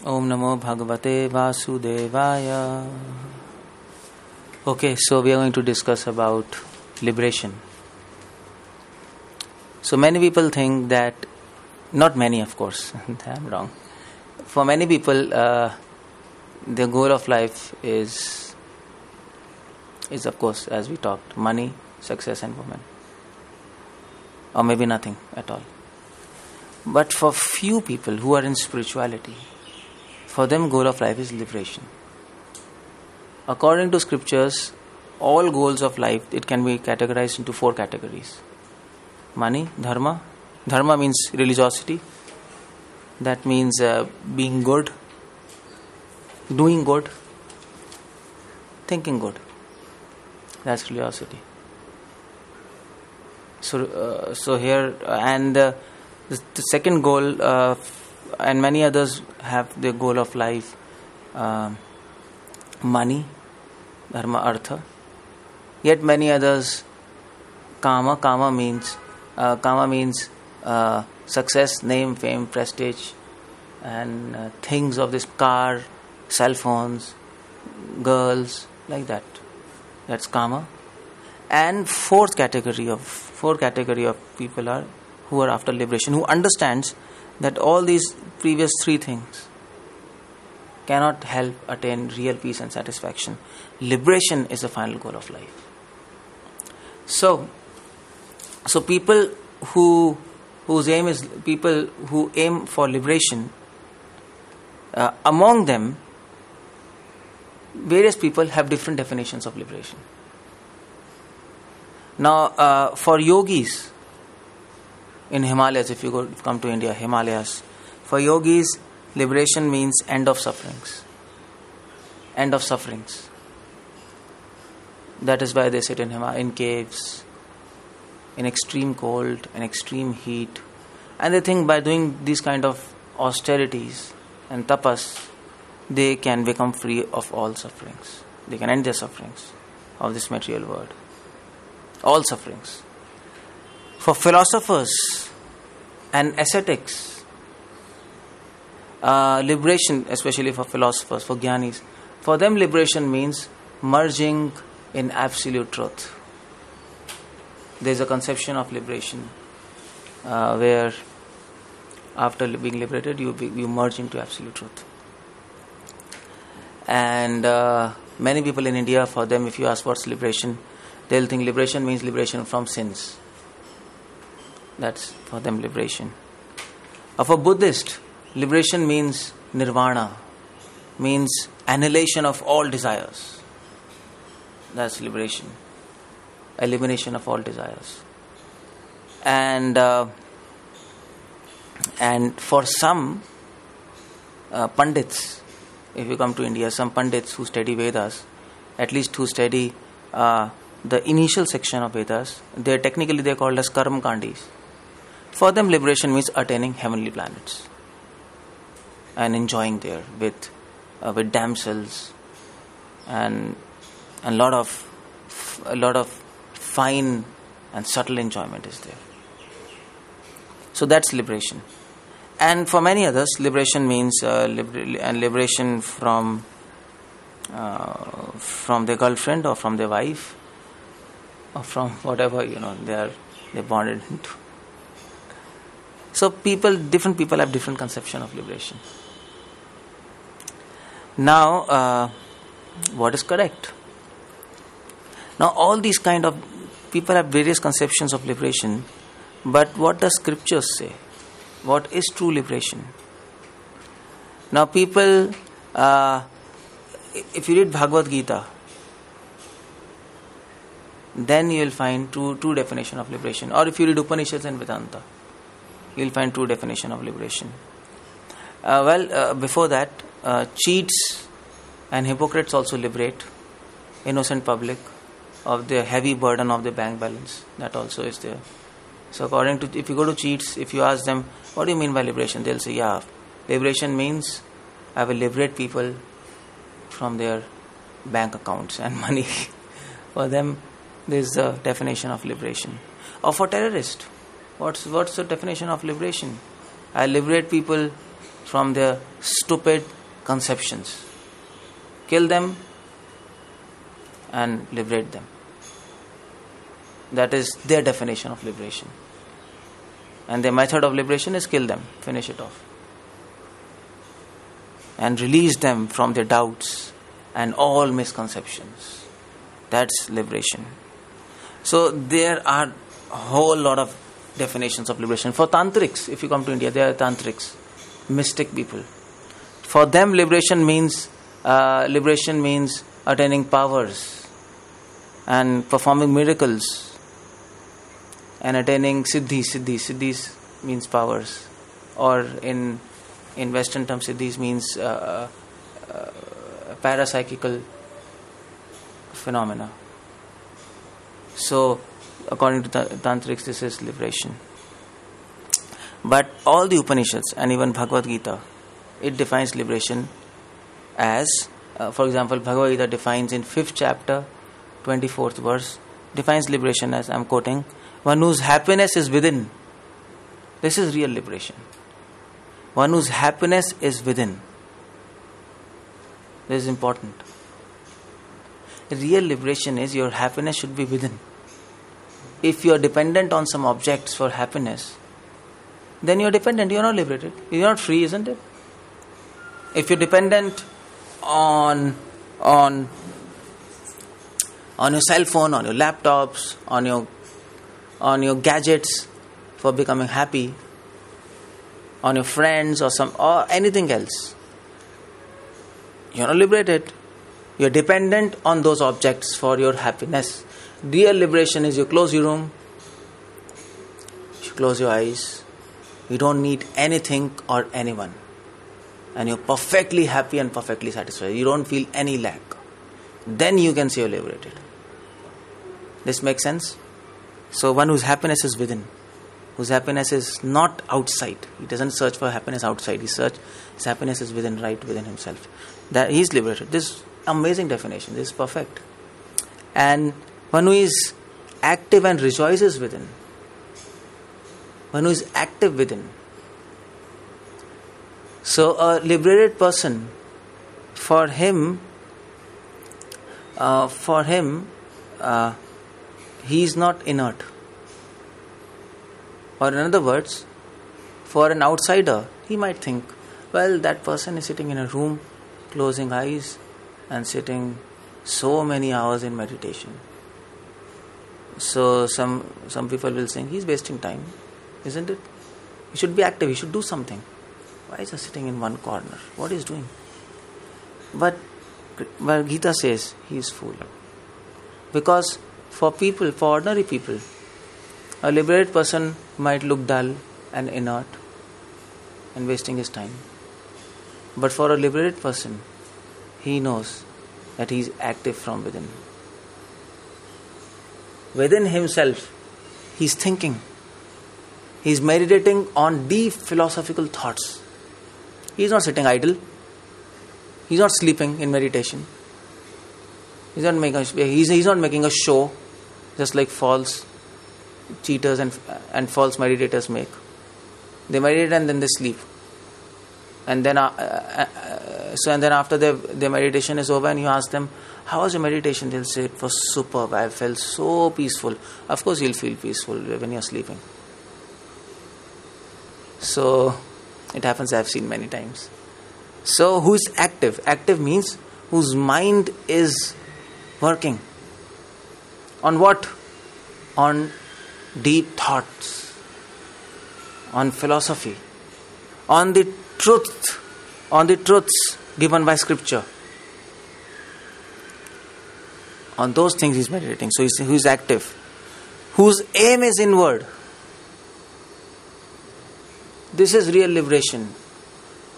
Om Namo Bhagavate Vasudevaya. Okay, so we are going to discuss about liberation. So many people think that, not many of course, I am wrong. For many people, the goal of life is of course, as we talked, money, success and women. Or maybe nothing at all. But for few people who are in spirituality, for them goal of life is liberation. According to scriptures, all goals of life, it can be categorized into 4 categories. Money, dharma. Dharma means religiosity. That means being good, doing good, thinking good. That's religiosity. So here, and the second goal, and many others have the goal of life, money, dharma, artha. Yet many others, kama means success, name, fame, prestige, and things of this car, cell phones, girls, like that. That's kama. And fourth category of people are who are after liberation, who understands that all these previous 3 things cannot help attain real peace and satisfaction. Liberation is the final goal of life. So people who aim for liberation, among them, various people have different definitions of liberation. Now, for yogis in Himalayas, if you come to India, Himalayas, for yogis, liberation means end of sufferings. End of sufferings. That is why they sit in caves, in extreme cold and extreme heat. And they think by doing these kind of austerities and tapas, they can become free of all sufferings. They can end their sufferings of this material world. All sufferings. For philosophers and ascetics, liberation, especially for philosophers, for jnanis, for them liberation means merging in absolute truth. There is a conception of liberation where after being liberated, you merge into absolute truth. And many people in India, for them, if you ask what's liberation, they'll think liberation means liberation from sins. That's for them liberation. For Buddhist, liberation means nirvana, means annihilation of all desires. That's liberation. Elimination of all desires. And for some Pandits, if you come to India, some Pandits who study Vedas, at least who study the initial section of Vedas, they're called as Karma Kandis. For them, liberation means attaining heavenly planets and enjoying there with damsels and a lot of fine and subtle enjoyment is there. So that's liberation. And for many others, liberation means liberation from their girlfriend or from their wife or from whatever they're bonded into. So different people have different conception of liberation. Now, what is correct? Now, all these kind of people have various conceptions of liberation, but what does scriptures say? What is true liberation? Now, people, if you read Bhagavad Gita, then you will find true definition of liberation. Or if you read Upanishads and Vedanta, you will find true definition of liberation. Before that, cheats and hypocrites also liberate innocent public of the heavy burden of the bank balance. That also is there. So according to, if you go to cheats, if you ask them, what do you mean by liberation? They'll say, liberation means I will liberate people from their bank accounts and money. For them, this is the definition of liberation. Or for terrorists, what's the definition of liberation? I liberate people from their stupid conceptions. Kill them and liberate them. That is their definition of liberation. And their method of liberation is kill them, finish it off. And release them from their doubts and all misconceptions. That's liberation. So there are a whole lot of definitions of liberation. For tantrics, if you come to India, there are tantrics, mystic people. For them, liberation means attaining powers and performing miracles and attaining siddhis. Siddhis means powers, or in Western terms, siddhis means parapsychical phenomena. So, according to tantrics, this is liberation. But all the Upanishads and even Bhagavad Gita, it defines liberation as, for example, Bhagavad Gita defines in 5th chapter, 24th verse, defines liberation as, I am quoting, one whose happiness is within. This is real liberation. One whose happiness is within. This is important. Real liberation is your happiness should be within. If you are dependent on some objects for happiness, then you are dependent, you are not liberated. You are not free, isn't it? If you are dependent on your cell phone, on your laptops, on your gadgets for becoming happy, on your friends or anything else, you are not liberated. You are dependent on those objects for your happiness. Real liberation is you close your room, you close your eyes, you don't need anything or anyone, and you're perfectly happy and perfectly satisfied. You don't feel any lack. Then you can say you're liberated. This makes sense? So one whose happiness is within, whose happiness is not outside. He doesn't search for happiness outside. His happiness is within, right within himself. That he is liberated. This amazing definition. This is perfect. And one who is active and rejoices within. One who is active within. So a liberated person, for him, he is not inert. Or in other words, for an outsider, he might think, well, that person is sitting in a room, closing eyes and sitting so many hours in meditation. So some people will say, he's wasting time, isn't it? He should be active, he should do something. Why is he sitting in one corner? What is he doing? But Gita says he is fool. Because for ordinary people, a liberated person might look dull and inert and wasting his time. But for a liberated person, he knows that he is active from within. Within himself, he is thinking. He is meditating on deep philosophical thoughts. He is not sitting idle. He is not sleeping in meditation. He's not making a show, just like false cheaters and false meditators make. They meditate and then they sleep. And then after their meditation is over and you ask them, how was your meditation? They'll say, it was superb. I felt so peaceful. Of course you'll feel peaceful when you're sleeping. So it happens, I've seen many times. So who is active? Active means whose mind is working. On what? On deep thoughts, on philosophy, on the truths given by scripture. On those things he's meditating. So he's active. Whose aim is inward. This is real liberation.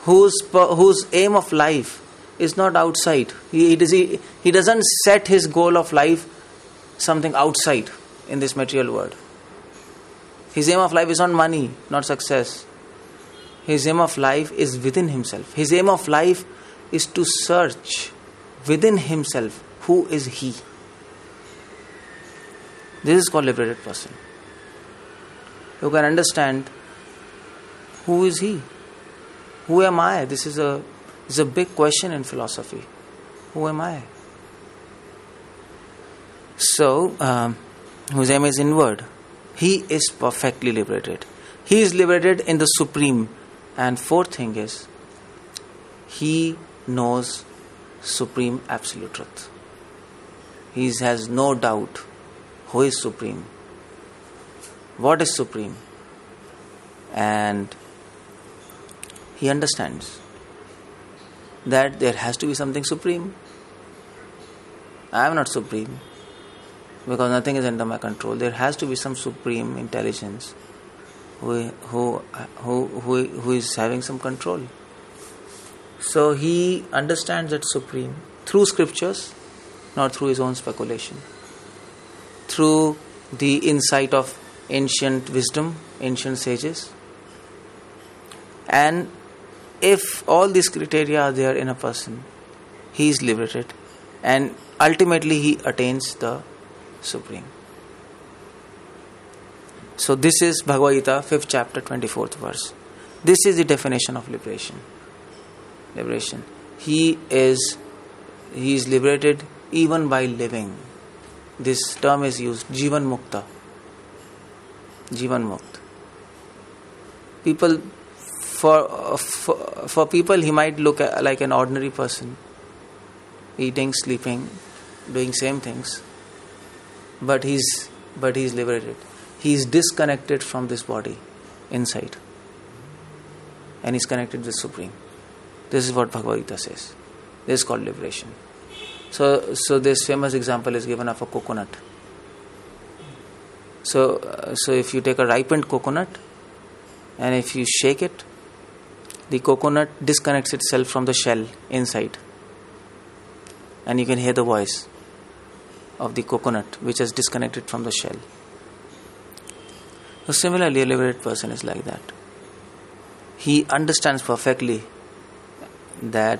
Whose aim of life is not outside. He doesn't set his goal of life something outside in this material world. His aim of life is not money, not success. His aim of life is within himself. His aim of life is to search within himself who is he. This is called liberated person. You can understand who is he. Who am I? This is a big question in philosophy. Who am I? So, whose aim is inward. He is perfectly liberated. He is liberated in the Supreme. And fourth thing is, he knows Supreme Absolute Truth. He has no doubt who is Supreme, what is Supreme, and he understands that there has to be something Supreme. I am not Supreme because nothing is under my control. There has to be some Supreme Intelligence who is having some control. So he understands that Supreme through scriptures, not through his own speculation, through the insight of ancient wisdom, ancient sages. And if all these criteria are there in a person, he is liberated and ultimately he attains the Supreme. So this is Bhagavad Gita, 5th chapter, 24th verse. This is the definition of liberation. Liberation. He is liberated even by living. This term is used, Jivan Mukta. Jivan Mukt. People, for people, he might look like an ordinary person, eating, sleeping, doing same things, but he's liberated. He is disconnected from this body inside, and he's connected with Supreme. This is what Bhagavad Gita says. This is called liberation. So this famous example is given of a coconut. So if you take a ripened coconut and if you shake it, the coconut disconnects itself from the shell inside, and you can hear the voice of the coconut which is disconnected from the shell. So similarly, a liberated person is like that. He understands perfectly that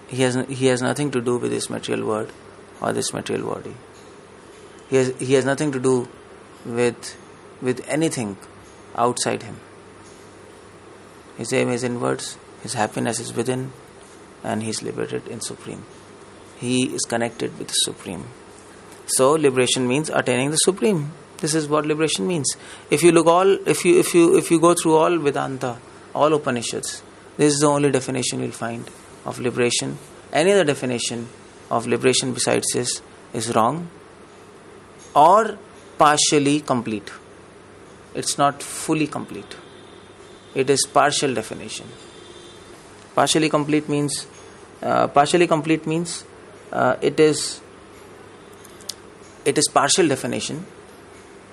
he has nothing to do with this material world or this material body. He has nothing to do with anything outside him. His aim is inwards, his happiness is within, and he is liberated in Supreme. He is connected with the Supreme. So liberation means attaining the Supreme. This is what liberation means. If you go through all Vedanta, all Upanishads, this is the only definition you'll find of liberation. Any other definition of liberation besides this is wrong or partially complete. It's not fully complete. It is partial definition. Partially complete means it is partial definition,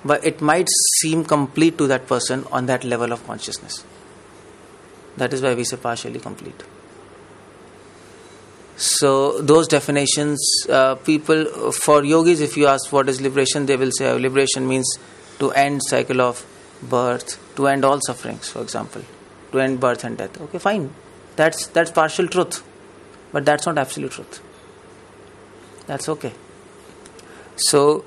but it might seem complete to that person on that level of consciousness. That is why we say partially complete. So those definitions, people, for yogis, if you ask what is liberation, they will say liberation means to end cycle of birth, to end all sufferings, for example, to end birth and death. Okay, fine. That's partial truth, but that's not absolute truth. That's okay. So,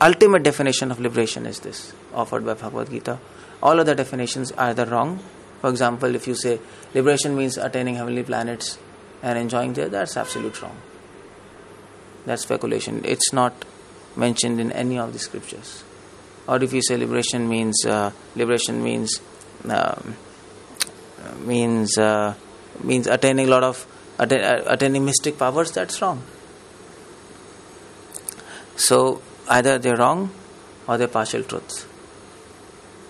ultimate definition of liberation is this, offered by Bhagavad Gita. All other definitions are either wrong. For example, if you say liberation means attaining heavenly planets and enjoying there, that's absolute wrong. That's speculation. It's not mentioned in any of the scriptures. Or if you say liberation means attaining attaining mystic powers, that's wrong. So either they're wrong or they're partial truths.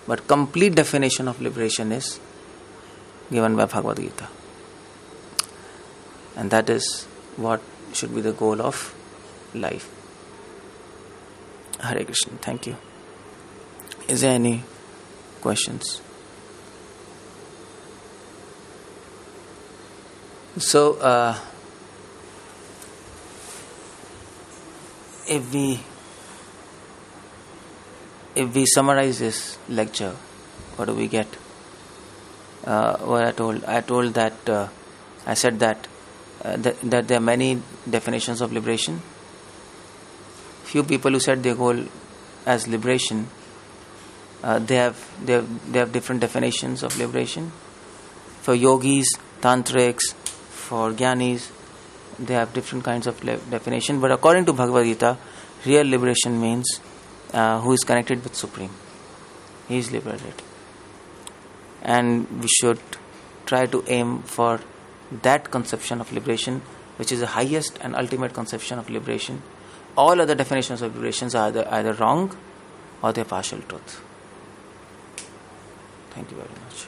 But complete definition of liberation is given by Bhagavad Gita. And that is what should be the goal of life. Hare Krishna. Thank you. Is there any questions? So, if we summarize this lecture, what do we get? What I said that there are many definitions of liberation. Few people who set their goal as liberation, they have different definitions of liberation. For yogis, tantrics, for jnanis, they have different kinds of definition. But according to Bhagavad Gita, real liberation means who is connected with Supreme. He is liberated. And we should try to aim for that conception of liberation, which is the highest and ultimate conception of liberation. All other definitions of liberations are either wrong or they're partial truth. Thank you very much.